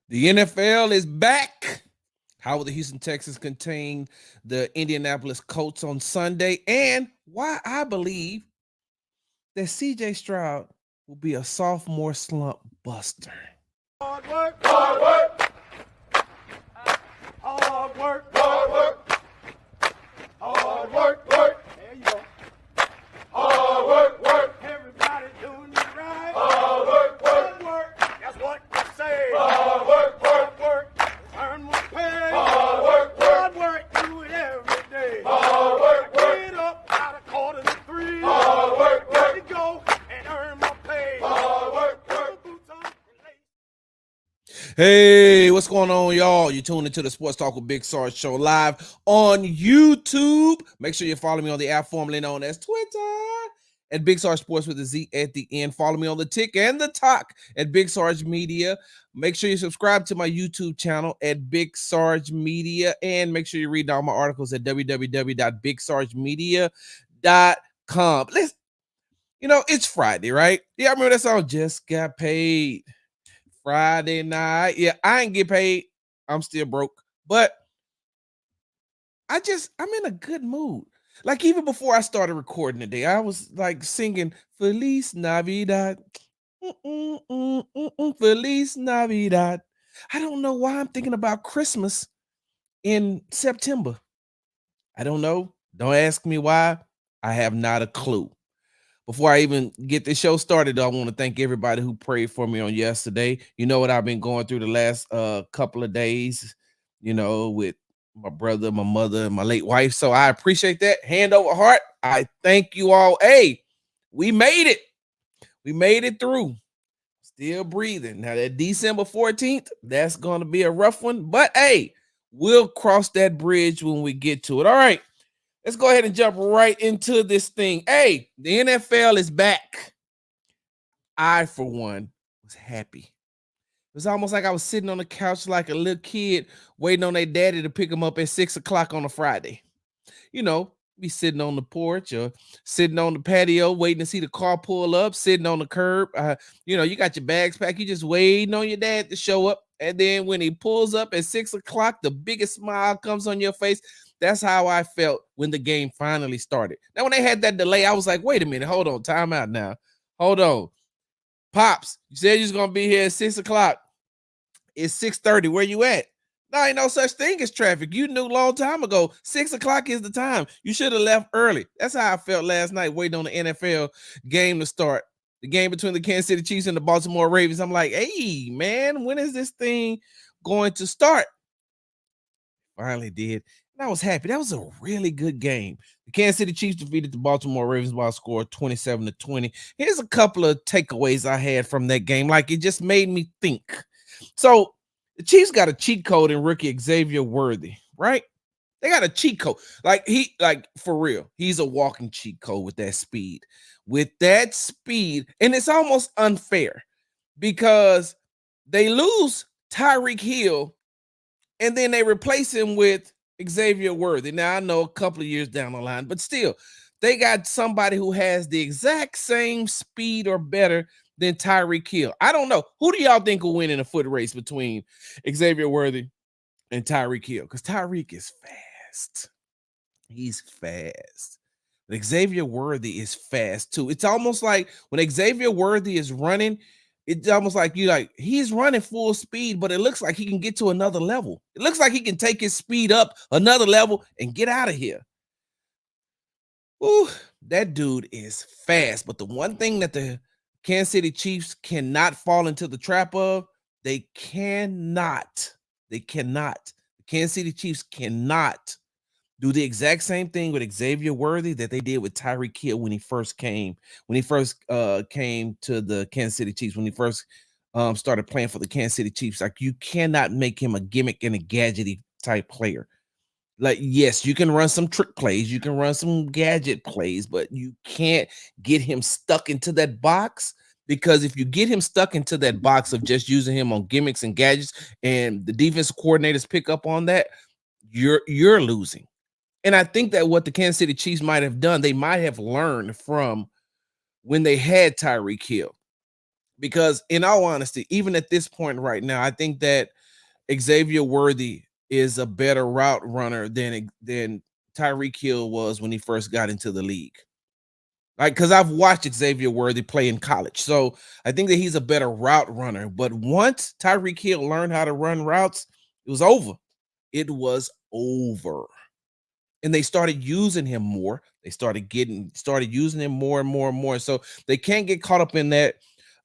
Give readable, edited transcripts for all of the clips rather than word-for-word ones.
The NFL is back. How will the Houston Texans contain the Indianapolis Colts on Sunday? And why I believe that C.J. Stroud will be a sophomore slump buster. Hard work, hard work, hard work, hard work, hard work, work. There you go. Hard work, work. Everybody doing it right. Hard work, work. That's what you say. Hard work, work. Earn more pay. Hard work. Do it every day. Hard work. Get up out of 2:45. Hard work. Ready to go and earn more pay. Hard work. Hey, what's going on, y'all? You're tuning into the Sports Talk with Big Sarge show live on YouTube. Make sure you follow me on the app formerly known as Twitter at Big Sarge Sports with a Z at the end. Follow me on the Tick and the Talk at Big Sarge Media. Make sure you subscribe to my YouTube channel at Big Sarge Media, and make sure you read all my articles at www.bigsargemedia.com. Let's, it's Friday, right? Yeah, I remember that song, Just Got Paid. Friday night. Yeah, I ain't get paid. I'm still broke. But I'm in a good mood. Like even before I started recording today, I was like singing Feliz Navidad. Feliz Navidad. I don't know why I'm thinking about Christmas in September. I don't know. Don't ask me why. I have not a clue. Before I even get this show started, I want to thank everybody who prayed for me on yesterday. You know what I've been going through the last couple of days, with my brother, my mother, and my late wife. So I appreciate that. Hand over heart. I thank you all. Hey, we made it. We made it through. Still breathing. Now that December 14th, that's going to be a rough one. But hey, we'll cross that bridge when we get to it. All right. Let's go ahead and jump right into this thing. Hey, the NFL is back. I, for one, was happy. It was almost like I was sitting on the couch like a little kid waiting on their daddy to pick them up at 6 o'clock on a Friday. Be sitting on the porch or sitting on the patio waiting to see the car pull up, sitting on the curb. You got your bags packed. You just waiting on your dad to show up. And then when he pulls up at 6 o'clock, the biggest smile comes on your face. That's how I felt when the game finally started. Now, when they had that delay, I was like, wait a minute, hold on, time out now. Hold on. Pops, you said you was going to be here at 6 o'clock. It's 6:30. Where you at? No, ain't no such thing as traffic. You knew a long time ago. 6 o'clock is the time. You should have left early. That's how I felt last night waiting on the NFL game to start. The game between the Kansas City Chiefs and the Baltimore Ravens. I'm like, hey, man, when is this thing going to start? Finally did. And I was happy. That was a really good game. The Kansas City Chiefs defeated the Baltimore Ravens by a score of 27-20. Here's a couple of takeaways I had from that game. Like, it just made me think. So, the Chiefs got a cheat code in rookie Xavier Worthy, right? They got a cheat code. For real, he's a walking cheat code with that speed. With that speed, and it's almost unfair because they lose Tyreek Hill and then they replace him with Xavier Worthy. Now, I know a couple of years down the line, but still, they got somebody who has the exact same speed or better than Tyreek Hill. I don't know. Who do y'all think will win in a foot race between Xavier Worthy and Tyreek Hill? Because Tyreek is fast. He's fast. But Xavier Worthy is fast too. It's almost like when Xavier Worthy is running, it's almost like he's running full speed, but it looks like he can get to another level. It looks like he can take his speed up another level and get out of here. Ooh, that dude is fast. But the one thing that the Kansas City Chiefs cannot fall into the trap of, the Kansas City Chiefs cannot do the exact same thing with Xavier Worthy that they did with Tyreek Hill when he first came to the Kansas City Chiefs, when he first started playing for the Kansas City Chiefs. Like, you cannot make him a gimmick and a gadgety type player. Like, yes, you can run some trick plays, you can run some gadget plays, but you can't get him stuck into that box, because if you get him stuck into that box of just using him on gimmicks and gadgets and the defense coordinators pick up on that, you're losing. And I think that what the Kansas City Chiefs might have done, they might have learned from when they had Tyreek Hill. because in all honesty, even at this point right now, I think that Xavier Worthy is a better route runner than Tyreek Hill was when he first got into the league. Like, because I've watched Xavier Worthy play in college. So I think that he's a better route runner. But once Tyreek Hill learned how to run routes, it was over. It was over. And they started using him more. They started using him more and more and more. So they can't get caught up in that.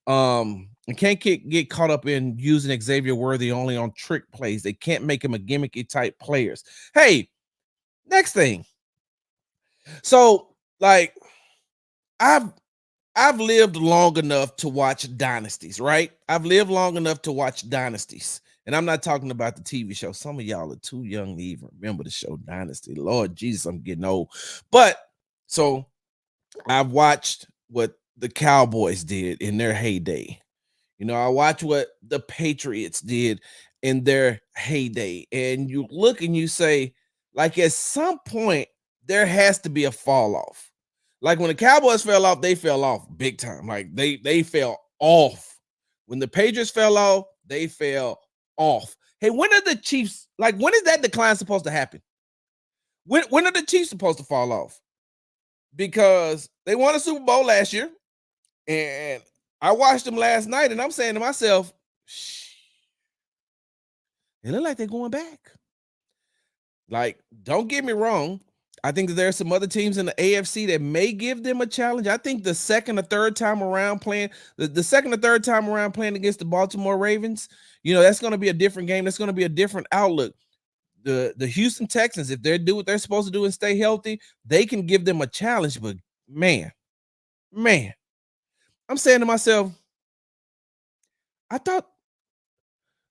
And can't get caught up in using Xavier Worthy only on trick plays. They can't make him a gimmicky type players. Hey, next thing. So, like, I've lived long enough to watch dynasties, right? I've lived long enough to watch dynasties. And I'm not talking about the TV show. Some of y'all are too young to even remember the show Dynasty. Lord Jesus, I'm getting old. But so I've watched what the Cowboys did in their heyday. You know, I watch what the Patriots did in their heyday. And you look and you say, like, at some point, there has to be a fall off. Like when the Cowboys fell off, they fell off big time. Like they fell off. When the Patriots fell off, they fell off. Hey, when are the Chiefs, like, when is that decline supposed to happen? When are the Chiefs supposed to fall off? Because they won a Super Bowl last year. And I watched them last night, and I'm saying to myself, shh, it look like they're going back. Like, don't get me wrong. I think that there are some other teams in the AFC that may give them a challenge. I think the second or third time around playing, the second or third time around playing against the Baltimore Ravens, you know, that's going to be a different game. That's going to be a different outlook. The Houston Texans, if they do what they're supposed to do and stay healthy, they can give them a challenge. But man, I'm saying to myself, I thought,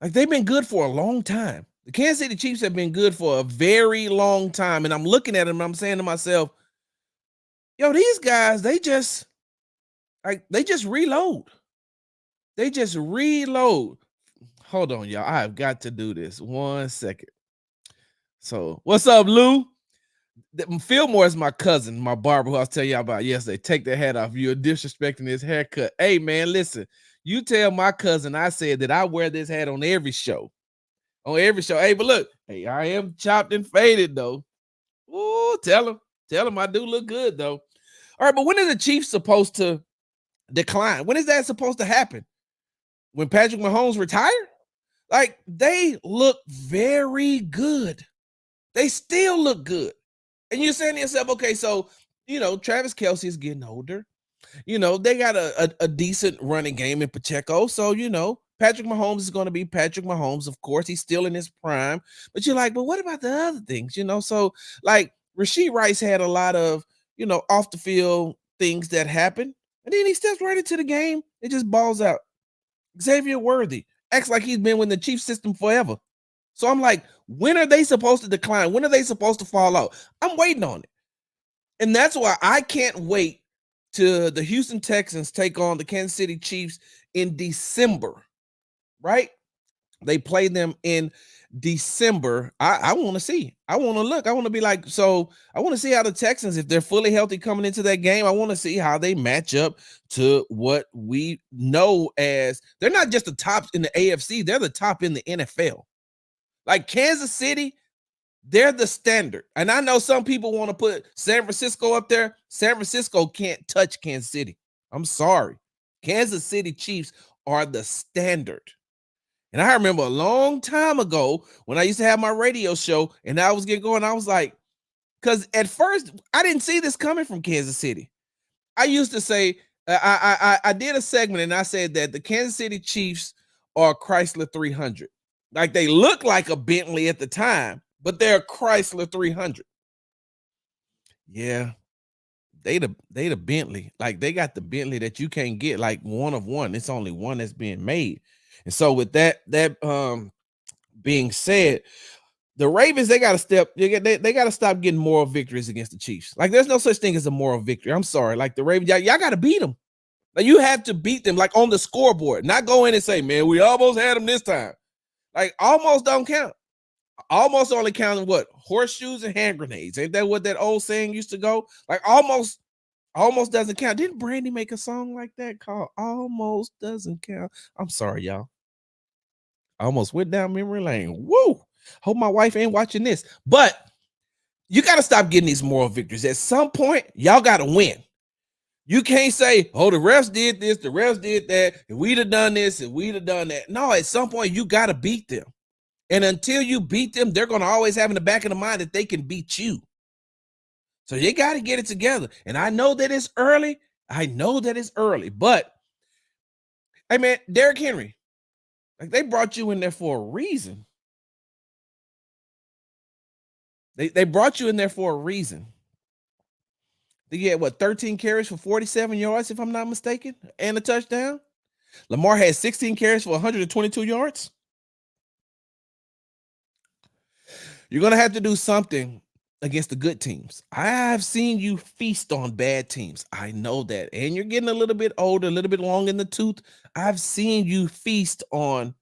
like, they've been good for a long time. The Kansas City Chiefs have been good for a very long time. And I'm looking at them and I'm saying to myself, yo, these guys, they just reload. They just reload. Hold on, y'all. I have got to do this. 1 second. So, what's up, Lou? Fillmore is my cousin, my barber, who I was telling y'all about yesterday. Take the hat off. You're disrespecting his haircut. Hey, man, listen. You tell my cousin I said that I wear this hat on every show. On every show. Hey, but look, hey, I am chopped and faded, though. Ooh, tell him I do look good, though. All right, but when are the Chiefs supposed to decline? When is that supposed to happen? When Patrick Mahomes retired? Like, they look very good. They still look good. And you're saying to yourself, okay, so, you know, Travis Kelce is getting older. You know, they got a decent running game in Pacheco. So, you know, Patrick Mahomes is going to be Patrick Mahomes. Of course, he's still in his prime. But you're like, but what about the other things? You know, so like Rashee Rice had a lot of, you know, off the field things that happened. And then he steps right into the game. It just balls out. Xavier Worthy acts like he's been with the Chiefs system forever. So I'm like, when are they supposed to decline? When are they supposed to fall out? I'm waiting on it. And that's why I can't wait till the Houston Texans take on the Kansas City Chiefs in December, right? They play them in December. I want to see. I want to look. I want to be like, so I want to see how the Texans, if they're fully healthy coming into that game, I want to see how they match up to what we know as, they're not just the top in the AFC, they're the top in the NFL. Like Kansas City, they're the standard. And I know some people want to put San Francisco up there. San Francisco can't touch Kansas City. I'm sorry. Kansas City Chiefs are the standard. And I remember a long time ago when I used to have my radio show and I was getting going, I was like, because at first I didn't see this coming from Kansas City. I used to say, I did a segment and I said that the Kansas City Chiefs are Chrysler 300. Like they look like a Bentley at the time, but they're a Chrysler 300. Yeah, they the Bentley. Like they got the Bentley that you can't get, like one of one. It's only one that's being made. And so with that being said, the Ravens, they got to step. They got to stop getting moral victories against the Chiefs. Like there's no such thing as a moral victory. I'm sorry. Like the Ravens, y'all got to beat them. Like you have to beat them, like on the scoreboard. Not go in and say, man, we almost had them this time. Like almost don't count. Almost only counting what? Horseshoes and hand grenades. Ain't that what that old saying used to go? Like almost Almost Doesn't Count. Didn't Brandy make a song like that called Almost Doesn't Count? I'm sorry, y'all. I almost went down memory lane. Woo! Hope my wife ain't watching this. But you got to stop getting these moral victories. At some point, y'all got to win. You can't say, oh, the refs did this, the refs did that, and we'd have done this, and we'd have done that. No, at some point, you got to beat them. And until you beat them, they're going to always have in the back of the mind that they can beat you. So you got to get it together. And I know that it's early. But, hey, man, Derrick Henry, like they brought you in there for a reason. They brought you in there for a reason. They had, 13 carries for 47 yards, if I'm not mistaken, and a touchdown? Lamar had 16 carries for 122 yards. You're going to have to do something against the good teams. I've seen you feast on bad teams. I know that. And you're getting a little bit older, a little bit long in the tooth. I've seen you feast on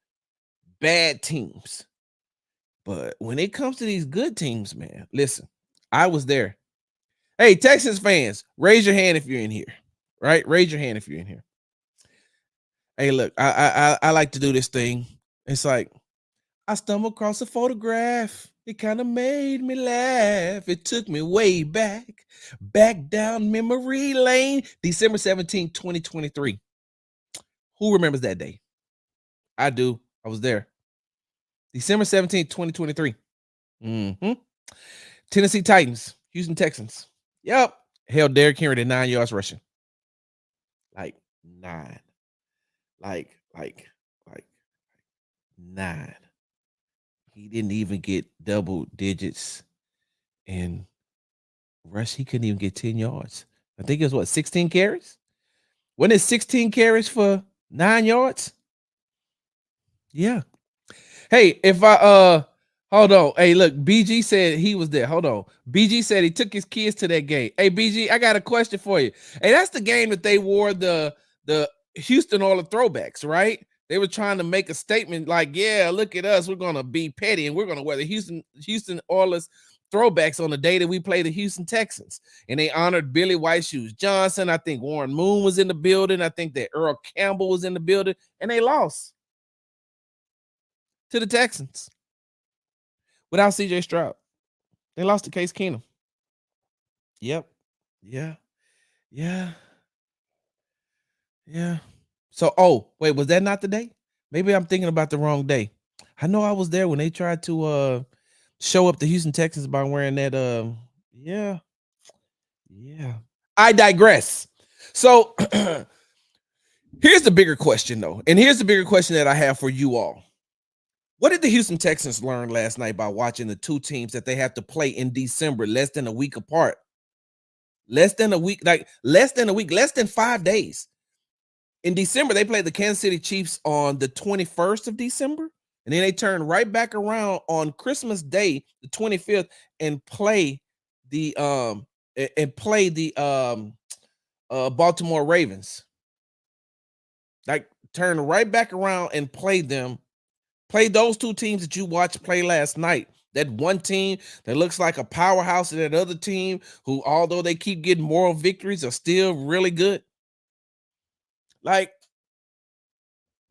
bad teams. But when it comes to these good teams, man, listen, I was there. Hey, Texas fans, raise your hand if you're in here, right? Raise your hand if you're in here. Hey, look, I like to do this thing. It's like I stumbled across a photograph. It kind of made me laugh. It took me way back down memory lane. December 17, 2023. Who remembers that day? I do. I was there. December 17, 2023. Tennessee Titans, Houston Texans. Yep. Held Derrick Henry to 9 yards rushing. Like 9. Like 9. He didn't even get double digits in rush. He couldn't even get 10 yards. I think it was 16 carries? Wasn't it 16 carries for 9 yards? Yeah. Hey, if hold on. Hey, look, BG said he was there. Hold on. BG said he took his kids to that game. Hey, BG, I got a question for you. Hey, that's the game that they wore the Houston Oilers throwbacks, right? They were trying to make a statement like, yeah, look at us. We're going to be petty, and we're going to wear the Houston Oilers throwbacks on the day that we play the Houston Texans. And they honored Billy White Shoes Johnson. I think Warren Moon was in the building. I think that Earl Campbell was in the building. And they lost to the Texans without C.J. Stroud. They lost to Case Keenum. Yep. Yeah. So, wait, was that not the day? Maybe I'm thinking about the wrong day. I know I was there when they tried to show up the Houston Texans by wearing that. Yeah. I digress. So here's the bigger question, though. And here's the bigger question that I have for you all. What did the Houston Texans learn last night by watching the two teams that they have to play in December, less than a week apart? Less than 5 days. In December, they played the Kansas City Chiefs on the 21st of December, and then they turn right back around on Christmas Day, the 25th, and play the Baltimore Ravens. Like, turn right back around and play them. Play those two teams that you watched play last night. That one team that looks like a powerhouse, and that other team who, although they keep getting moral victories, are still really good. Like,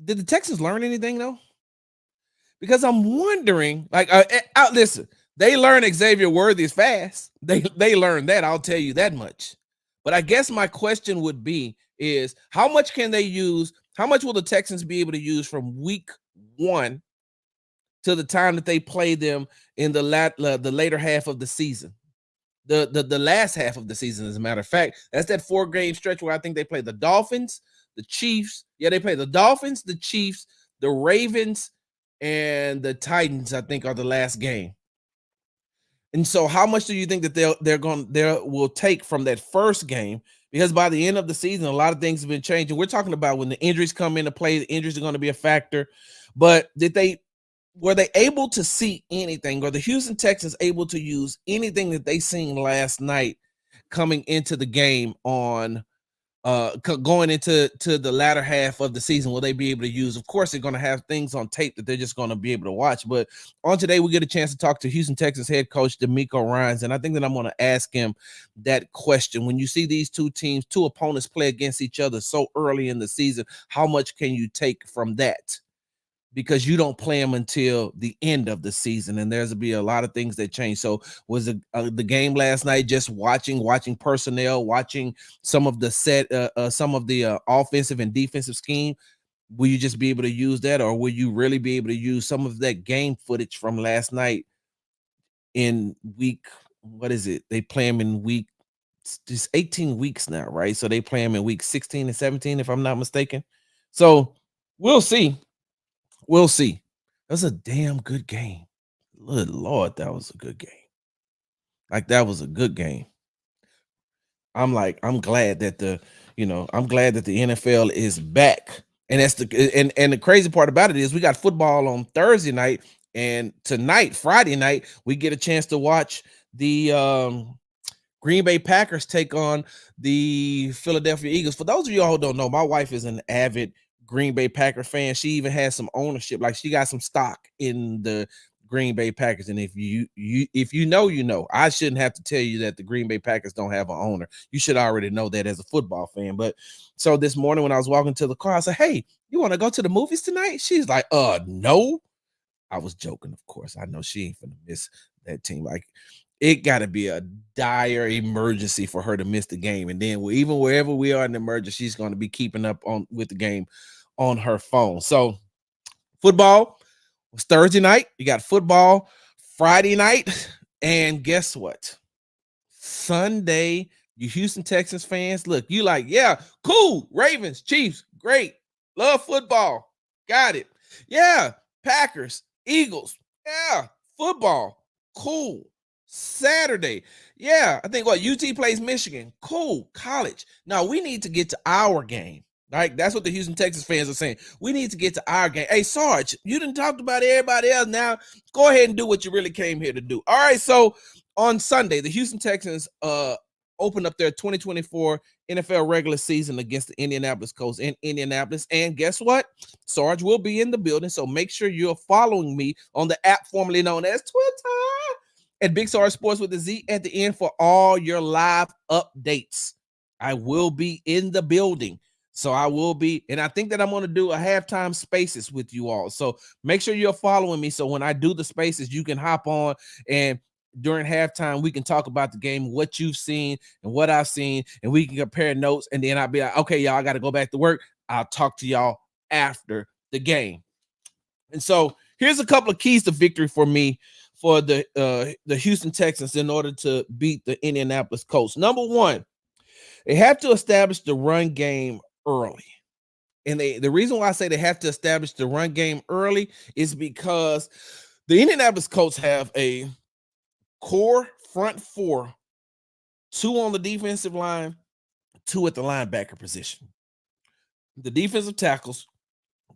did the Texans learn anything, though? Because I'm wondering, like, listen, they learned Xavier Worthy is fast. They learned that, I'll tell you that much. But I guess my question would be is, how much can they use? How much will the Texans be able to use from week 1 to the time that they play them in the later half of the season? The last half of the season, as a matter of fact. That's that 4-game stretch where I think they play the Dolphins, the Chiefs. Yeah, they play the Dolphins, the Chiefs, the Ravens, and the Titans, I think, are the last game. And so how much do you think that they will take from that first game? Because by the end of the season, a lot of things have been changing. We're talking about when the injuries come into play, the injuries are going to be a factor. But were they able to see anything? Or the Houston Texans able to use anything that they seen last night coming into the game on going into the latter half of the season, will they be able to use? Of course, they're going to have things on tape that they're just going to be able to watch. But on today, we get a chance to talk to Houston Texans head coach D'Amico Ryans, and I think that I'm going to ask him that question. When you see these two teams, two opponents play against each other so early in the season, how much can you take from that? Because you don't play them until the end of the season, and there's to be a lot of things that change. So was the game last night just watching personnel, watching some of the some of the offensive and defensive scheme? Will you just be able to use that, or will you really be able to use some of that game footage from last night in week, what is it? They play them in week, just 18 weeks now, right? So they play them in week 16 and 17, if I'm not mistaken. So we'll see. We'll see. That's a damn good game. Good Lord, that was a good game. Like, that was a good game. I'm glad that I'm glad that the NFL is back. And that's the crazy part about it is we got football on Thursday night, and tonight, Friday night, we get a chance to watch the Green Bay Packers take on the Philadelphia Eagles. For those of you all who don't know, my wife is an avid Green Bay Packer fan. She even has some ownership, like she got some stock in the Green Bay Packers. And if you know, I shouldn't have to tell you that the Green Bay Packers don't have an owner. You should already know that as a football fan. But so this morning when I was walking to the car, I said, "Hey, you want to go to the movies tonight?" She's like, no." I was joking, of course. I know she ain't gonna miss that team. Like, it got to be a dire emergency for her to miss the game. And then even wherever we are in the emergency, she's going to be keeping up on with the game on her phone. So football was Thursday night. You got football Friday night. And guess what? Sunday, you Houston Texans fans, look, you like, yeah, cool. Ravens, Chiefs, great. Love football. Got it. Yeah, Packers, Eagles. Yeah, football. Cool. Saturday. Yeah, I think UT plays Michigan. Cool. College. Now we need to get to our game. Right? That's what the Houston Texans fans are saying. We need to get to our game. Hey, Sarge, you didn't talk about everybody else. Now go ahead and do what you really came here to do. All right. So on Sunday, the Houston Texans opened up their 2024 NFL regular season against the Indianapolis Colts in Indianapolis. And guess what? Sarge will be in the building. So make sure you're following me on the app formerly known as Twitter at Big Sarge Sports with the Z at the end for all your live updates. I will be in the building. So I will be, and I think that I'm going to do a halftime spaces with you all. So make sure you're following me. So when I do the spaces, you can hop on, and during halftime, we can talk about the game, what you've seen and what I've seen, and we can compare notes. And then I'll be like, okay, y'all, I got to go back to work. I'll talk to y'all after the game. And so here's a couple of keys to victory for me for the Houston Texans in order to beat the Indianapolis Colts. Number one, they have to establish the run game early. And the reason why I say they have to establish the run game early is because the Indianapolis Colts have a core front four, two on the defensive line, two at the linebacker position. The defensive tackles,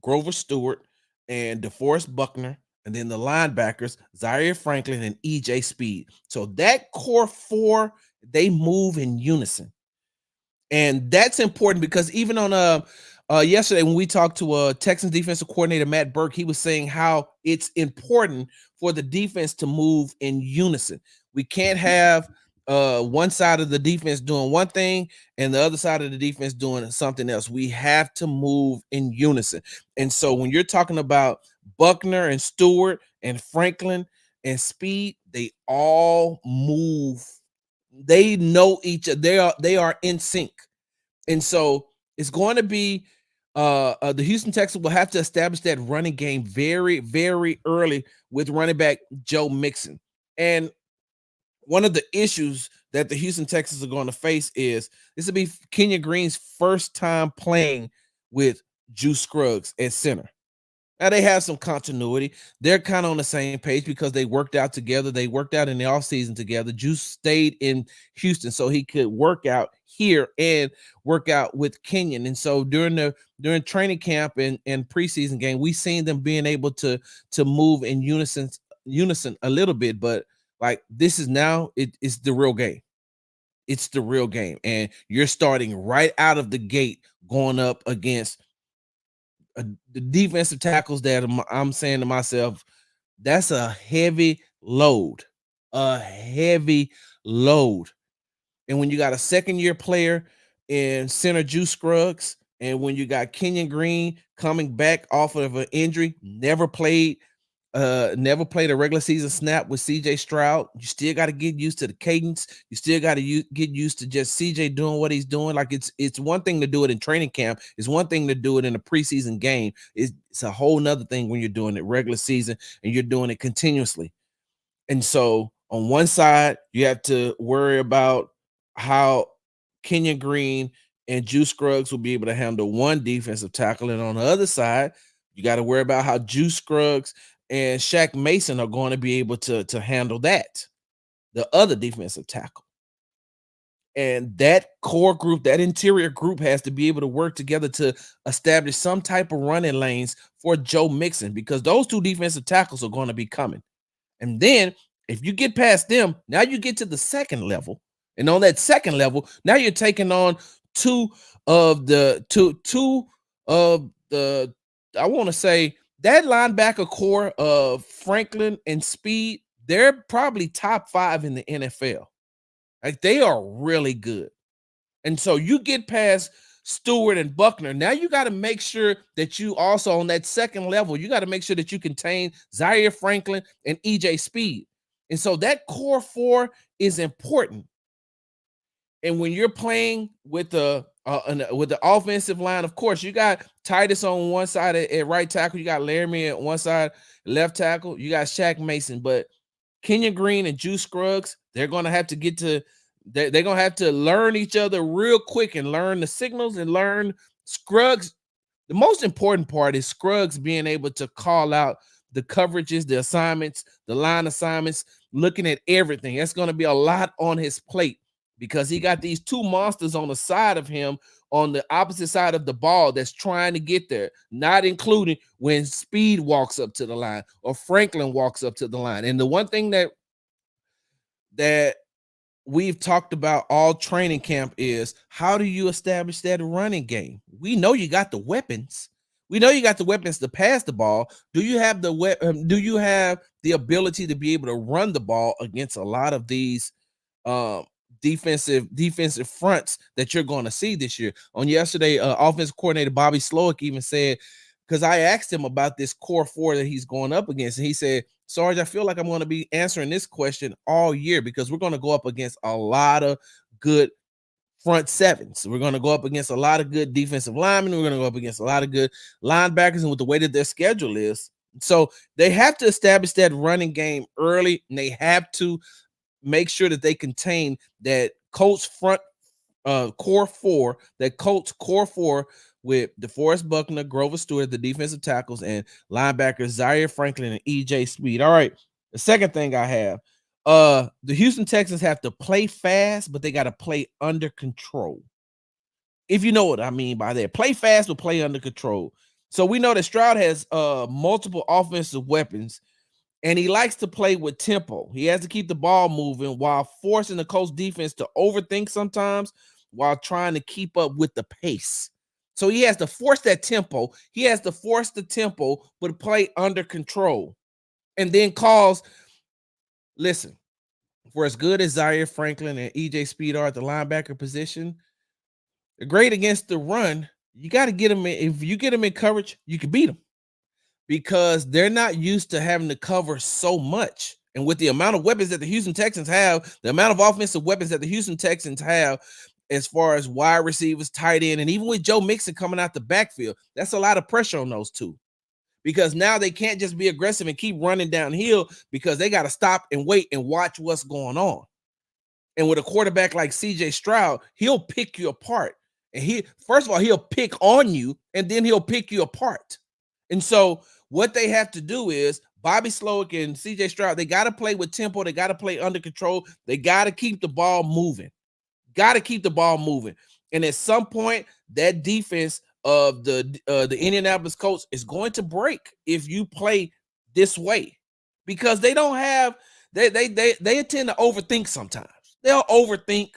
Grover Stewart and DeForest Buckner, and then the linebackers, Zaire Franklin and EJ Speed. So that core four, they move in unison. And that's important because even on yesterday when we talked to Texans defensive coordinator Matt Burke, he was saying how it's important for the defense to move in unison. We can't have one side of the defense doing one thing and the other side of the defense doing something else. We have to move in unison. And so when you're talking about Buckner and Stewart and Franklin and Speed, they all move. They know each other. They are in sync. And so it's going to be the Houston Texans will have to establish that running game very, very early with running back Joe Mixon. And one of the issues that the Houston Texans are going to face is this will be Kenyon Green's first time playing with Juice Scruggs at center. Now they have some continuity. They're kind of on the same page because they worked out together. They worked out in the offseason together. Juice stayed in Houston so he could work out here and work out with Kenyon. And so during training camp and preseason game, we seen them being able to move in unison a little bit. But like this is now it's the real game. it's the real game. And you're starting right out of the gate going up against the defensive tackles that I'm saying to myself, that's a heavy load, a heavy load. And when you got a second-year player in center Juice Scruggs, and when you got Kenyon Green coming back off of an injury, never played a regular season snap with CJ Stroud. You still got to get used to the cadence. You still got to get used to just CJ doing what he's doing. Like it's one thing to do it in training camp. It's one thing to do it in a preseason game. It's a whole nother thing when you're doing it regular season and you're doing it continuously. And so on one side, you have to worry about how Kenyon Green and Juice Scruggs will be able to handle one defensive tackle. And on the other side, you got to worry about how Juice Scruggs and Shaq Mason are going to be able to handle that, the other defensive tackle. And that core group, that interior group has to be able to work together to establish some type of running lanes for Joe Mixon, because those two defensive tackles are going to be coming. And then if you get past them, now you get to the second level. And on that second level, now you're taking on two of the I want to say that linebacker core of Franklin and Speed, they're probably top 5 in the NFL. Like, they are really good. And so you get past Stewart and Buckner. Now you got to make sure that you also on that second level, you got to make sure that you contain Zaire Franklin and EJ Speed. And so that core 4 is important. And when you're playing with the offensive line, of course, you got Titus on one side at right tackle, you got Laramie at one side, left tackle, you got Shaq Mason, but Kenyon Green and Juice Scruggs, they're going to have to they're going to have to learn each other real quick and learn the signals and learn Scruggs. The most important part is Scruggs being able to call out the coverages, the assignments, the line assignments, looking at everything. That's going to be a lot on his plate because he got these two monsters on the side of him on the opposite side of the ball that's trying to get there, not including when Speed walks up to the line or Franklin walks up to the line. And the one thing that we've talked about all training camp is, how do you establish that running game? We know you got the weapons. We know you got the weapons to pass the ball. Do you have do you have the ability to be able to run the ball against a lot of these defensive fronts that you're going to see this year? On yesterday, offensive coordinator Bobby Slowick even said, because I asked him about this core 4 that he's going up against, and he said, Sarge, I feel like I'm going to be answering this question all year because we're going to go up against a lot of good front sevens. We're going to go up against a lot of good defensive linemen. We're going to go up against a lot of good linebackers, and with the way that their schedule is. So they have to establish that running game early, and they have to make sure that they contain that Colts front core 4, that Colts core 4 with DeForest Buckner, Grover Stewart, the defensive tackles, and linebackers Zaire Franklin and EJ Speed. All right, the second thing I have, the Houston Texans have to play fast, but they got to play under control. If you know what I mean by that, play fast but play under control. So we know that Stroud has multiple offensive weapons, and he likes to play with tempo. He has to keep the ball moving while forcing the Colts defense to overthink sometimes while trying to keep up with the pace. So he has to force that tempo. He has to force the tempo, but play under control. And then listen, for as good as Zaire Franklin and EJ Speed are at the linebacker position, they're great against the run. You got to get them in. If you get them in coverage, you can beat them because they're not used to having to cover so much. And with the amount of weapons that the Houston Texans have, the amount of offensive weapons that the Houston Texans have, as far as wide receivers, tight end, and even with Joe Mixon coming out the backfield, that's a lot of pressure on those two. Because now they can't just be aggressive and keep running downhill because they got to stop and wait and watch what's going on. And with a quarterback like CJ Stroud, he'll pick you apart. And first of all, he'll pick on you, and then he'll pick you apart. And so what they have to do is Bobby Slowick and CJ Stroud, they got to play with tempo. They got to play under control. They got to keep the ball moving. Got to keep the ball moving. And at some point, that defense of the Indianapolis Colts is going to break if you play this way, because they don't have they tend to overthink sometimes. They'll overthink.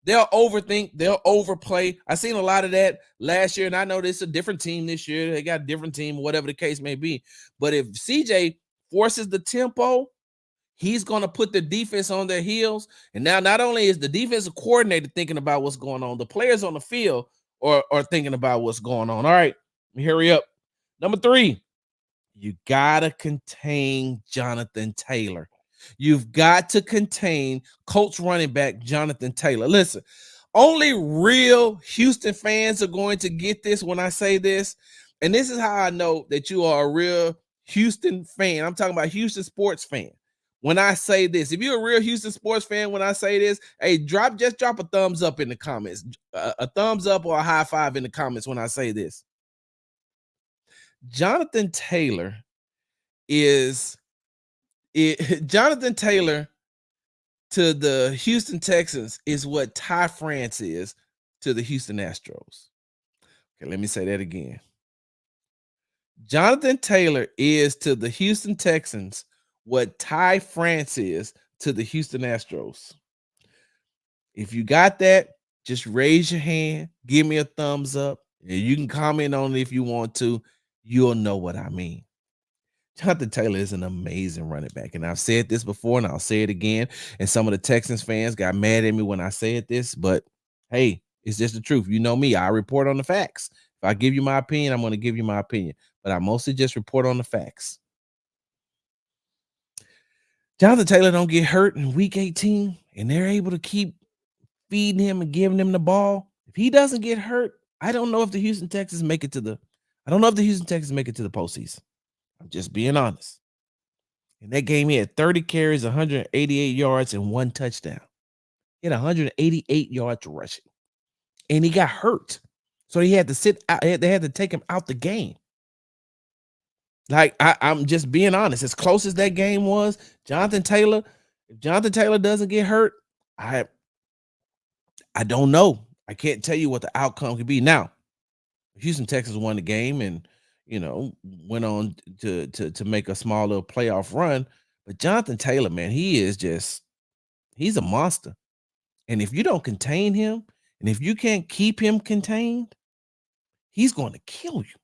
They'll overthink, they'll overplay. I seen a lot of that last year, and I know this is a different team this year. They got a different team, whatever the case may be. But if CJ forces the tempo, he's going to put the defense on their heels. And now not only is the defensive coordinator thinking about what's going on, the players on the field are thinking about what's going on. All right, let me hurry up. Number 3, you got to contain Jonathan Taylor. You've got to contain Colts running back Jonathan Taylor. Listen, only real Houston fans are going to get this when I say this. And this is how I know that you are a real Houston fan. I'm talking about Houston sports fan. When I say this, if you're a real Houston sports fan, when I say this, hey, just drop a thumbs up in the comments, a thumbs up or a high five in the comments when I say this. Jonathan Taylor Jonathan Taylor to the Houston Texans is what Ty France is to the Houston Astros. Okay, let me say that again. Jonathan Taylor is to the Houston Texans what Ty France is to the Houston Astros. If you got that, just raise your hand, give me a thumbs up, and you can comment on it if you want to. You'll know what I mean. Jonathan Taylor is an amazing running back. And I've said this before, and I'll say it again. And some of the Texans fans got mad at me when I said this, but hey, it's just the truth. You know me, I report on the facts. If I give you my opinion, I'm going to give you my opinion. But I mostly just report on the facts. Jonathan Taylor don't get hurt in week 18, and they're able to keep feeding him and giving him the ball. If he doesn't get hurt, I don't know if the Houston Texans make it to the postseason. I'm just being honest. In that game, he had 30 carries, 188 yards, and 1 touchdown. He had 188 yards rushing. And he got hurt. So he had to sit out. They had to take him out the game. Like, I'm just being honest. As close as that game was, Jonathan Taylor, if Jonathan Taylor doesn't get hurt, I don't know. I can't tell you what the outcome could be. Now, Houston Texans won the game and went on to make a small little playoff run. But Jonathan Taylor, man, he's a monster. And if you don't contain him, and if you can't keep him contained, he's going to kill you.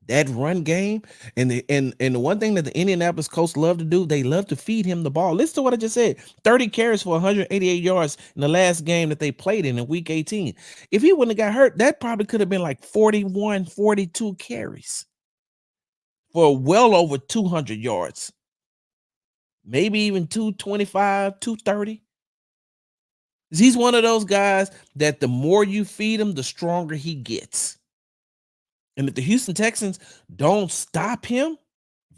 That run game, and the one thing that the Indianapolis Colts love to do, they love to feed him the ball. Listen to what I just said. 30 carries for 188 yards in the last game that they played in week 18. If he wouldn't have got hurt, that probably could have been like 41, 42 carries for well over 200 yards. Maybe even 225, 230. He's one of those guys that the more you feed him, the stronger he gets. And if the Houston Texans don't stop him,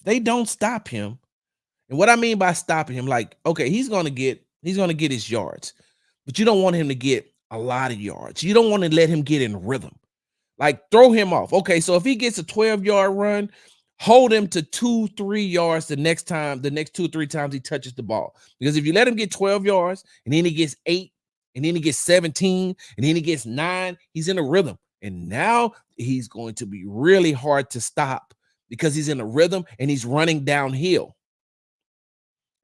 they don't stop him. And what I mean by stopping him, like, okay, he's gonna get his yards, but you don't want him to get a lot of yards. You don't want to let him get in rhythm. Like, throw him off. Okay, so if he gets a 12-yard run, hold him to 2-3 yards the next 2-3 times he touches the ball. Because if you let him get 12 yards and then he gets 8, and then he gets 17, and then he gets 9, he's in a rhythm. And now he's going to be really hard to stop because he's in a rhythm and he's running downhill.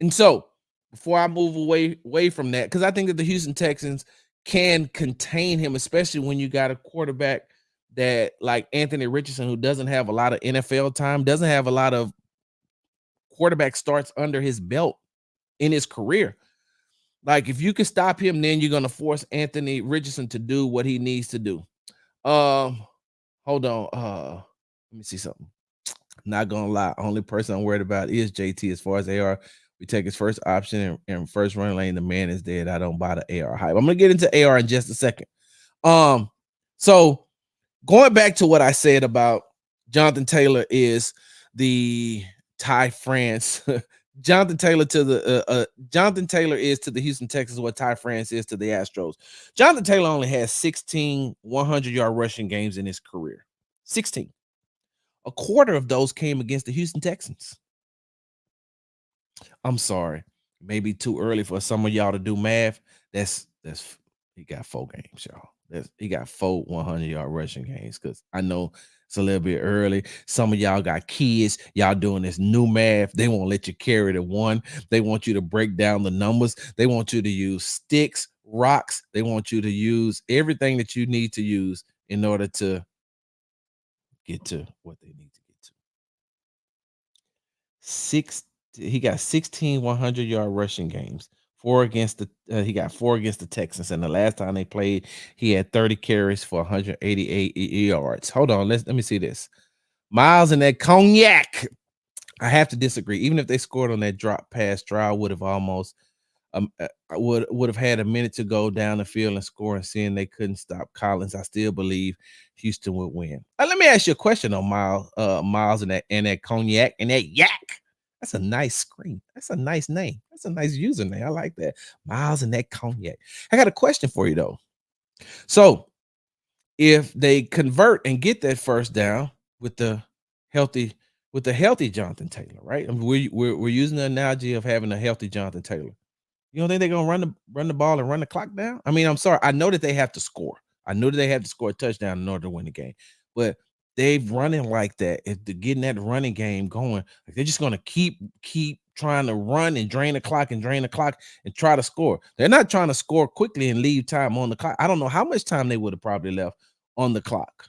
And so before I move away from that, because I think that the Houston Texans can contain him, especially when you got a quarterback that like Anthony Richardson, who doesn't have a lot of NFL time, doesn't have a lot of quarterback starts under his belt in his career. Like, if you can stop him, then you're going to force Anthony Richardson to do what he needs to do. Hold on. Let me see something. Not gonna lie, only person I'm worried about is JT. As far as AR, we take his first option and first running lane. The man is dead. I don't buy the AR hype. I'm gonna get into AR in just a second. So going back to what I said about Jonathan Taylor is the Ty France. Jonathan Taylor is to the Houston Texans what Ty France is to the Astros. Jonathan Taylor only has 16 100-yard rushing games in his career. 16. A quarter of those came against the Houston Texans. I'm sorry. Maybe too early for some of y'all to do math. That's he got 4 games, y'all. He got 4 100-yard rushing games because I know it's a little bit early. Some of y'all got kids. Y'all doing this new math. They won't let you carry the one. They want you to break down the numbers. They want you to use sticks, rocks. They want you to use everything that you need to use in order to get to what they need to get to. He got 16 100-yard rushing games. He got 4 against the Texans, and the last time they played, he had 30 carries for 188 yards. Hold on, let me see this. Miles and that cognac. I have to disagree. Even if they scored on that drop pass, Stroud would have almost would have had a minute to go down the field and score, and seeing they couldn't stop Collins, I still believe Houston would win. Let me ask you a question on Miles and that cognac and that yak. That's a nice screen. That's a nice name. That's a nice username. I like that. Miles and that cognac. I got a question for you though. So if they convert and get that first down with the healthy Jonathan Taylor, right? I mean, we're using the analogy of having a healthy Jonathan Taylor. You don't think they're gonna run the ball and run the clock down? I mean, I'm sorry. I know that they have to score. I know that they have to score a touchdown in order to win the game. But they've running like that. If they're getting that running game going, like they're just gonna keep trying to run and drain the clock and try to score. They're not trying to score quickly and leave time on the clock. I don't know how much time they would have probably left on the clock.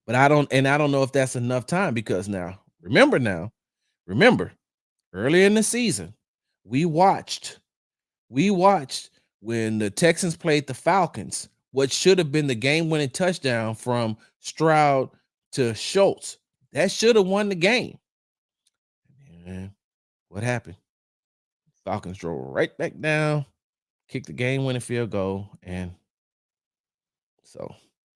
But I don't know if that's enough time because remember, early in the season, we watched when the Texans played the Falcons, what should have been the game-winning touchdown from Stroud to Schultz. That should have won the game. And what happened? Falcons drove right back down, kicked the game-winning field goal, and so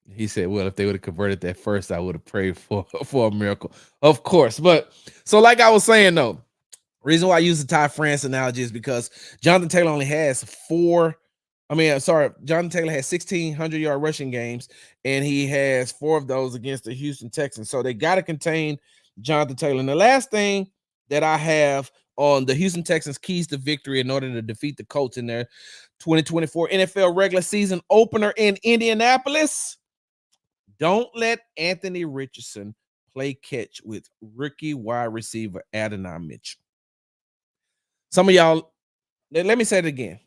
he said, well, if they would have converted that first, I would have prayed for a miracle. Of course. But so like I was saying, though, reason why I use the Ty France analogy is because Jonathan Taylor only has Jonathan Taylor has 1,600-yard rushing games, and he has 4 of those against the Houston Texans. So they got to contain Jonathan Taylor. And the last thing that I have on the Houston Texans keys to victory in order to defeat the Colts in their 2024 NFL regular season opener in Indianapolis, don't let Anthony Richardson play catch with rookie wide receiver Adonai Mitchell. Some of y'all, let me say it again.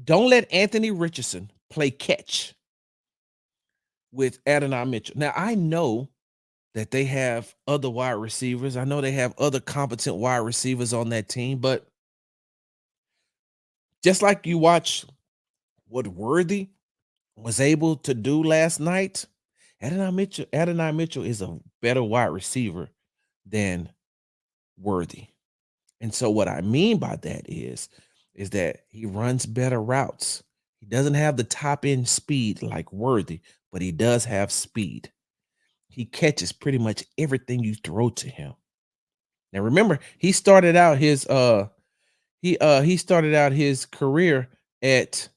Don't let Anthony Richardson play catch with Adonai Mitchell. Now, I know that they have other wide receivers. I know they have other competent wide receivers on that team, but just like you watch what Worthy was able to do last night, Adonai Mitchell is a better wide receiver than Worthy. And so what I mean by that is that he runs better routes. He doesn't have the top end speed like Worthy, but he does have speed. He catches pretty much everything you throw to him. Now remember, he started out his career at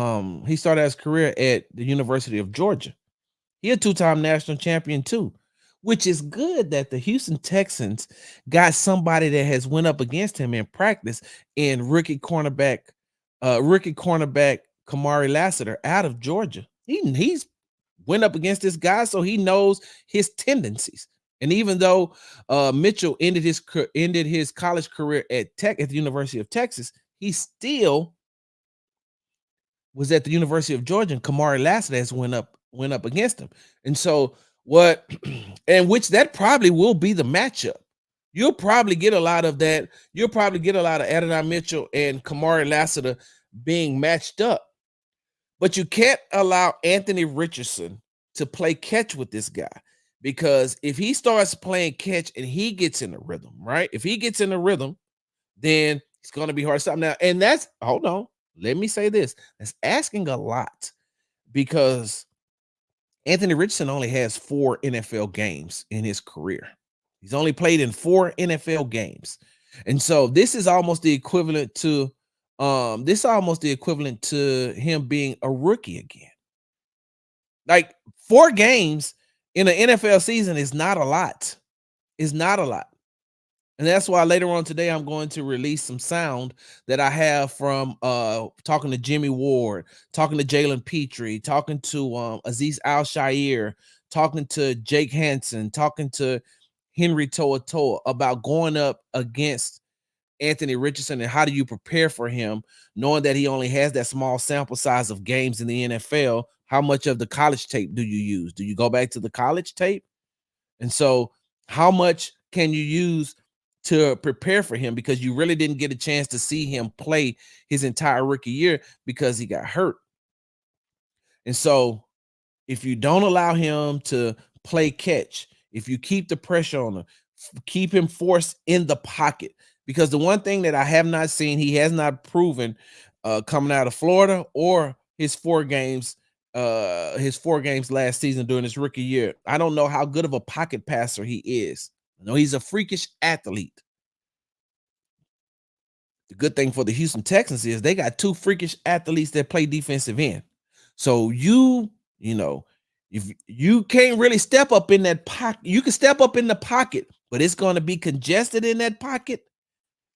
the University of Georgia. He a 2-time national champion too, which is good that the Houston Texans got somebody that has went up against him in practice in rookie cornerback Kamari Lassiter out of Georgia. He's went up against this guy, so he knows his tendencies. And even though Mitchell ended his college career at the University of Texas, he still was at the University of Georgia, and Kamari Lassiter has went up against him. And so which that probably will be the matchup. You'll probably get a lot of that. You'll probably get a lot of Adonai Mitchell and Kamari Lassiter being matched up. But you can't allow Anthony Richardson to play catch with this guy, because if he starts playing catch and he gets in the rhythm, right? If he gets in the rhythm, then it's going to be hard to stop. Now, and hold on. Let me say this. That's asking a lot, because Anthony Richardson only has 4 NFL games in his career. He's only played in 4 NFL games. And so this is almost the equivalent to him being a rookie again. Like 4 games in an NFL season is not a lot. It's not a lot. And that's why later on today I'm going to release some sound that I have from talking to Jimmy Ward, talking to Jalen Petrie, talking to Aziz Al Shair, talking to Jake Hansen, talking to Henry Toa about going up against Anthony Richardson and how do you prepare for him, knowing that he only has that small sample size of games in the NFL. How much of the college tape do you use? Do you go back to the college tape? And so, how much can you use to prepare for him? Because you really didn't get a chance to see him play his entire rookie year because he got hurt. And so, if you don't allow him to play catch, if you keep the pressure on him, keep him forced in the pocket. Because the one thing that I have not seen, he has not proven coming out of Florida or his 4 games last season during his rookie year. I don't know how good of a pocket passer he is. I know he's a freakish athlete. The good thing for the Houston Texans is they got 2 freakish athletes that play defensive end. So you know, if you can't really step up in that pocket, you can step up in the pocket, but it's going to be congested in that pocket.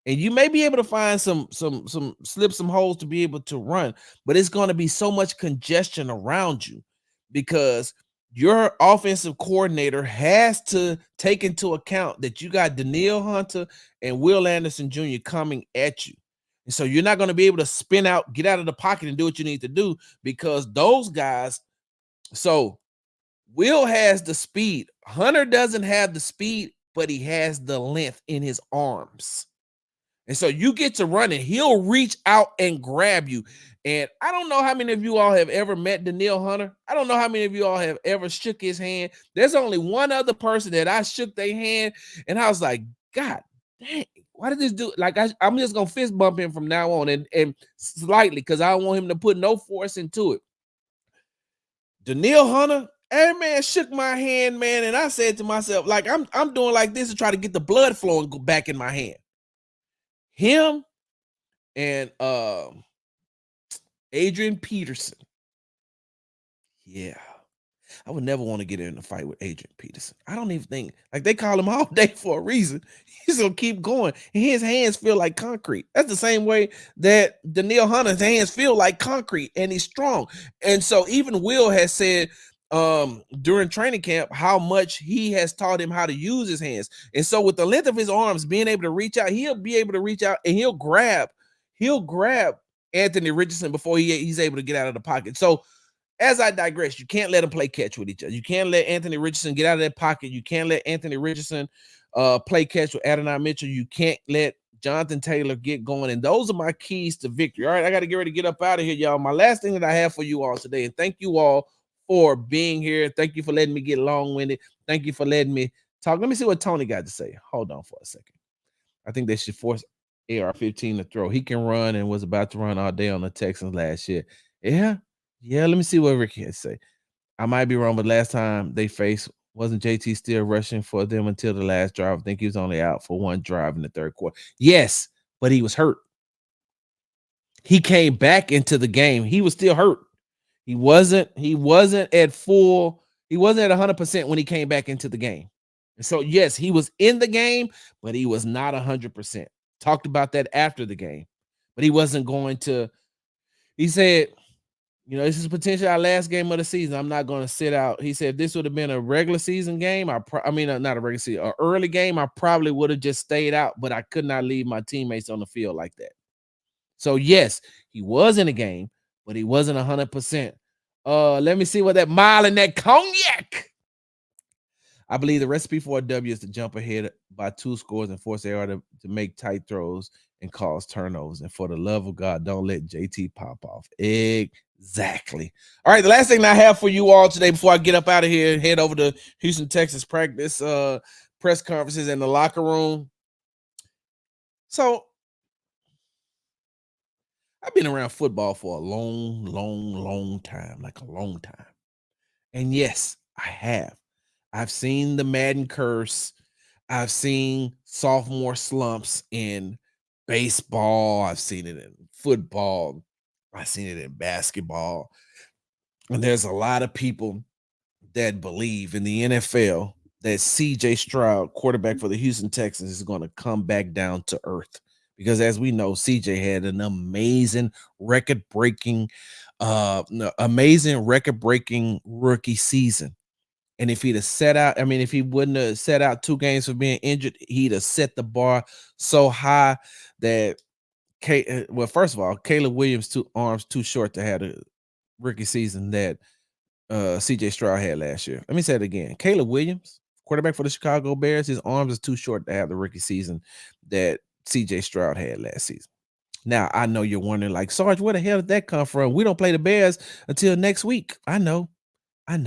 And you may be able to find some slip some holes to be able to run, but it's going to be so much congestion around you because your offensive coordinator has to take into account that you got Danielle Hunter and Will Anderson Jr. coming at you. And so you're not going to be able to spin out, get out of the pocket and do what you need to do because those guys. So Will has the speed. Hunter doesn't have the speed, but he has the length in his arms. And so you get to run and he'll reach out and grab you. And I don't know how many of you all have ever met Danielle Hunter. I don't know how many of you all have ever shook his hand. There's only one other person that I shook their hand and I was like, God dang, why did this do? Like, I'm just going to fist bump him from now on and slightly because I don't want him to put no force into it. Danielle Hunter, every man shook my hand, man. And I said to myself, like, I'm doing like this to try to get the blood flowing back in my hand. Him and Adrian Peterson. Yeah. I would never want to get in a fight with Adrian Peterson. I don't even think like they call him all day for a reason. He's gonna keep going. And his hands feel like concrete. That's the same way that Danielle Hunter's hands feel like concrete and he's strong. And so even Will has said during training camp how much he has taught him how to use his hands. And so with the length of his arms being able to reach out, he'll be able to reach out and he'll grab Anthony Richardson before he's able to get out of the pocket. So as I digress, you can't let them play catch with each other. You can't let Anthony Richardson get out of that pocket. You can't let Anthony Richardson play catch with Adonai Mitchell. You can't let Jonathan Taylor get going. And those are my keys to victory. All right, I got to get ready to get up out of here, y'all. My last thing that I have for you all today, and thank you all for being here. Thank you for letting me get long-winded. Thank you for letting me talk. Let me see what Tony got to say. Hold on for a second. I think they should force AR-15 to throw. He can run and was about to run all day on the Texans last year. Yeah, let me see what Ricky has to say. I might be wrong, but last time they faced, wasn't JT still rushing for them until the last drive? I think he was only out for one drive in the third quarter. Yes, but he was hurt. He came back into the game. He was still hurt. He wasn't at full, he wasn't at 100% when he came back into the game. And so, yes, he was in the game, but he was not 100%. Talked about that after the game, but he wasn't going to, he said, this is potentially our last game of the season. I'm not going to sit out. He said if this would have been a regular season game, not a regular season, an early game, I probably would have just stayed out, but I could not leave my teammates on the field like that. So, yes, he was in a game, but he wasn't 100%. Let me see what that mile and that cognac. I believe the recipe for a W is to jump ahead by 2 scores and force AR to make tight throws and cause turnovers. And for the love of God, don't let JT pop off. Exactly. All right, the last thing I have for you all today before I get up out of here and head over to Houston, Texas practice press conferences in the locker room. So I've been around football for a long time, like a long time. And yes, I have. I've seen the Madden curse. I've seen sophomore slumps in baseball. I've seen it in football. I've seen it in basketball. And there's a lot of people that believe in the NFL that C.J. Stroud, quarterback for the Houston Texans, is going to come back down to earth. Because as we know, CJ had an amazing record-breaking, rookie season. And if he'd have set out, I mean, if he wouldn't have set out 2 games for being injured, he'd have set the bar so high that well, first of all, Caleb Williams' 2 arms too short to have the rookie season that CJ Stroud had last year. Let me say it again. Caleb Williams, quarterback for the Chicago Bears, his arms are too short to have the rookie season that CJ Stroud had last season. Now, I know you're wondering, like, Sarge, where the hell did that come from? We don't play the Bears until next week. I know. I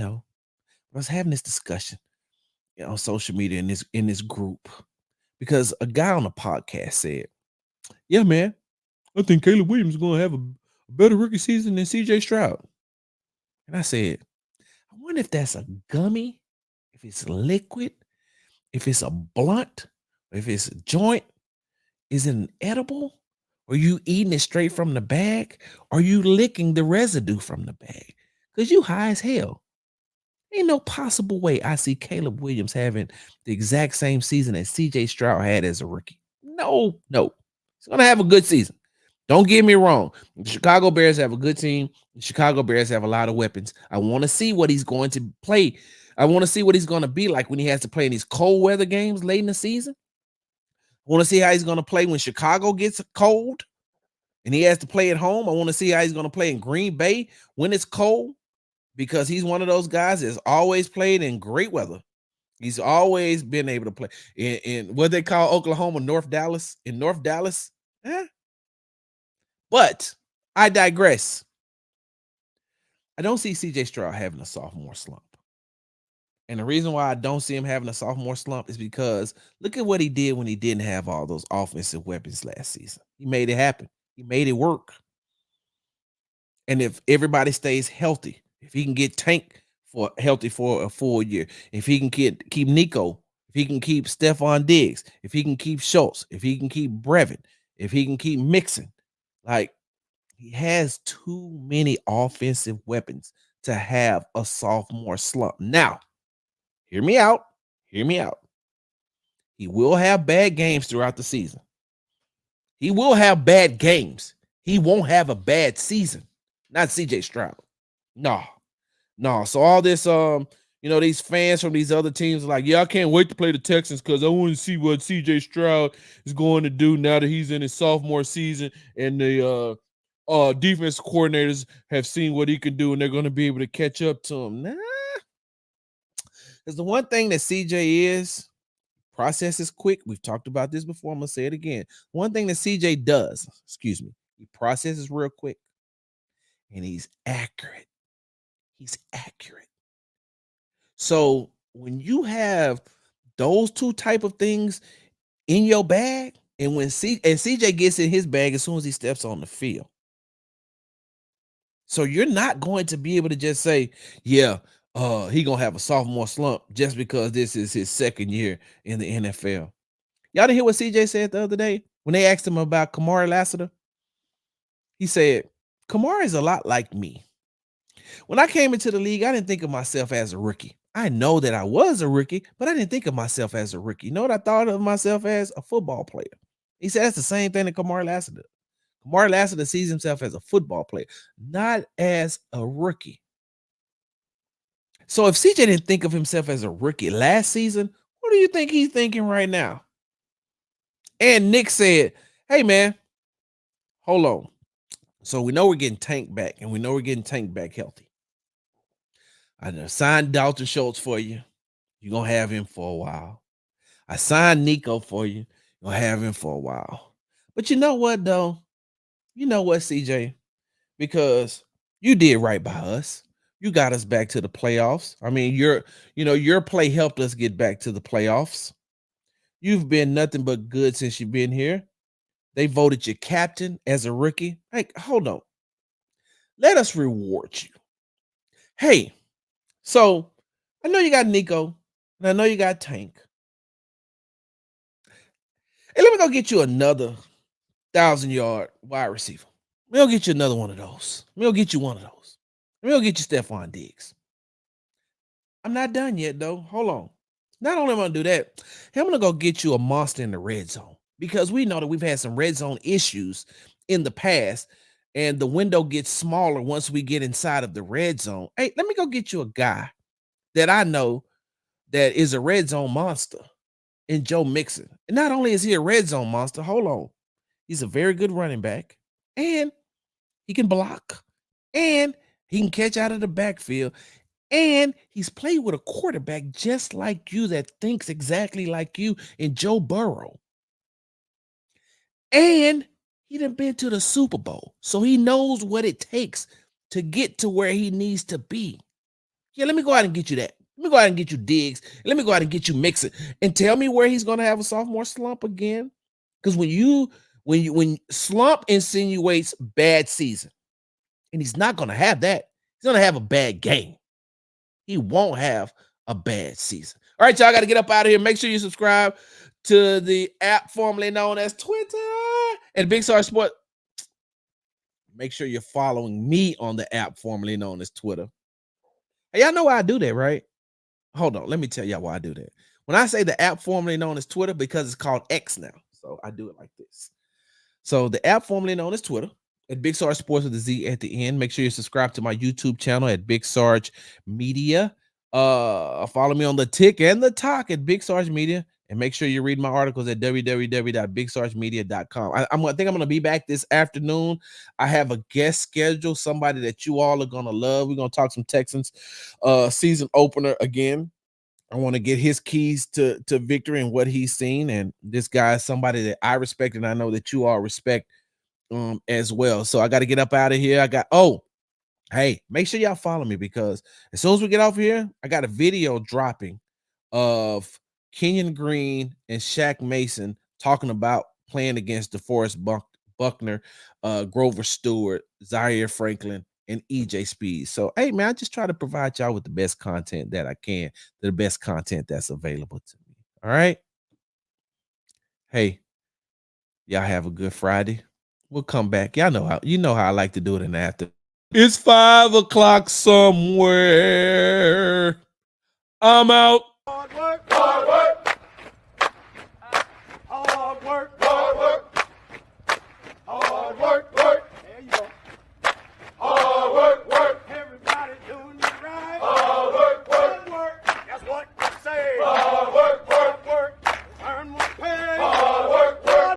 was having this discussion on social media in this group because a guy on the podcast said, "Yeah, man, I think Caleb Williams is going to have a better rookie season than CJ Stroud." And I said, I wonder if that's a gummy, if it's liquid, if it's a blunt, if it's a joint. Is it an edible? Are you eating it straight from the bag? Are you licking the residue from the bag? Because you high as hell. Ain't no possible way I see Caleb Williams having the exact same season as CJ Stroud had as a rookie. No. He's going to have a good season. Don't get me wrong. The Chicago Bears have a good team. The Chicago Bears have a lot of weapons. I want to see what he's going to play. I want to see what he's going to be like when he has to play in these cold weather games late in the season. I want to see how he's going to play when Chicago gets cold and he has to play at home. I want to see how he's going to play in Green Bay when it's cold, because he's one of those guys that's always played in great weather. He's always been able to play in what they call Oklahoma, North Dallas. In North Dallas. But I digress. I don't see CJ Stroud having a sophomore slump. And the reason why I don't see him having a sophomore slump is because look at what he did when he didn't have all those offensive weapons last season. He made it happen. He made it work. And if everybody stays healthy, if he can get Tank healthy for a full year, if he can keep Nico, if he can keep Stephon Diggs, if he can keep Schultz, if he can keep Brevin, if he can keep Mixon, like, he has too many offensive weapons to have a sophomore slump. Now, hear me out. Hear me out. He will have bad games throughout the season. He will have bad games. He won't have a bad season. Not CJ Stroud. No. So all this, these fans from these other teams are like, yeah, I can't wait to play the Texans because I want to see what CJ Stroud is going to do now that he's in his sophomore season and the defense coordinators have seen what he can do and they're going to be able to catch up to him. Nah. Because the one thing that CJ is, process is quick. We've talked about this before. I'm going to say it again. One thing that CJ does, he processes real quick. And he's accurate. So when you have those 2 type of things in your bag, and when CJ gets in his bag as soon as he steps on the field. So you're not going to be able to just say, yeah, he gonna have a sophomore slump just because this is his second year in the NFL. Y'all didn't hear what CJ said the other day when they asked him about Kamari Lassiter? He said, Kamari is a lot like me. When I came into the league, I didn't think of myself as a rookie. I know that I was a rookie, but I didn't think of myself as a rookie. You know what I thought of myself as? A football player. He said that's the same thing that Kamari Lassiter. Kamari Lassiter sees himself as a football player, not as a rookie. So if CJ didn't think of himself as a rookie last season, what do you think he's thinking right now? And Nick said, hey, man, hold on. So we know we're getting Tank back, and we know we're getting Tank back healthy. I done signed Dalton Schultz for you. You're going to have him for a while. I signed Nico for you. You're going to have him for a while. But you know what, though? You know what, CJ? Because you did right by us. You got us back to the playoffs. I mean, your play helped us get back to the playoffs. You've been nothing but good since you've been here. They voted you captain as a rookie. Hey, hold on. Let us reward you. Hey, so I know you got Nico, and I know you got Tank. Hey, let me go get you another 1,000-yard wide receiver. Let me go get you another one of those. Let me go get you one of those. Let me go get you Stephon Diggs. I'm not done yet, though. Hold on. Not only am I gonna do that, I'm gonna go get you a monster in the red zone because we know that we've had some red zone issues in the past, and the window gets smaller once we get inside of the red zone. Hey, let me go get you a guy that I know that is a red zone monster in Joe Mixon. And not only is he a red zone monster, hold on, he's a very good running back, and he can block, and he can catch out of the backfield. And he's played with a quarterback just like you that thinks exactly like you in Joe Burrow. And he done been to the Super Bowl. So he knows what it takes to get to where he needs to be. Yeah, let me go out and get you that. Let me go out and get you Diggs. Let me go out and get you Mixon. And tell me where he's gonna have a sophomore slump again. Because when slump insinuates bad season, and he's not gonna have that, he's gonna have a bad game. He won't have a bad season. All right, y'all got to get up out of here. Make sure you subscribe to the app formerly known as Twitter and Big Sarge Sport. Make sure you're following me on the app formerly known as Twitter. Hey, y'all know why I do that, right? Hold on. Let me tell y'all why I do that. When I say the app formerly known as Twitter, because it's called X now. So I do it like this. So the app formerly known as Twitter at Big Sarge Sports with a Z at the end. Make sure you subscribe to my YouTube channel at Big Sarge Media. Follow me on the Tick and the Talk at Big Sarge Media. And make sure you read my articles at www.bigsargemedia.com. I think I'm going to be back this afternoon. I have a guest schedule, somebody that you all are going to love. We're going to talk some Texans season opener again. I want to get his keys to victory and what he's seen. And this guy is somebody that I respect, and I know that you all respect as well. So I got to get up out of here. Hey, make sure y'all follow me because as soon as we get off here, I got a video dropping of Kenyon Green and Shaq Mason talking about playing against DeForest Buckner, Grover Stewart, Zaire Franklin, and EJ Speed. So, hey, man, I just try to provide y'all with the best content that I can, the best content that's available to me. All right. Hey, y'all have a good Friday. We'll come back. Y'all know how I like to do it in the after. It's 5 o'clock somewhere. I'm out. Hard work. Hard work. Hard work.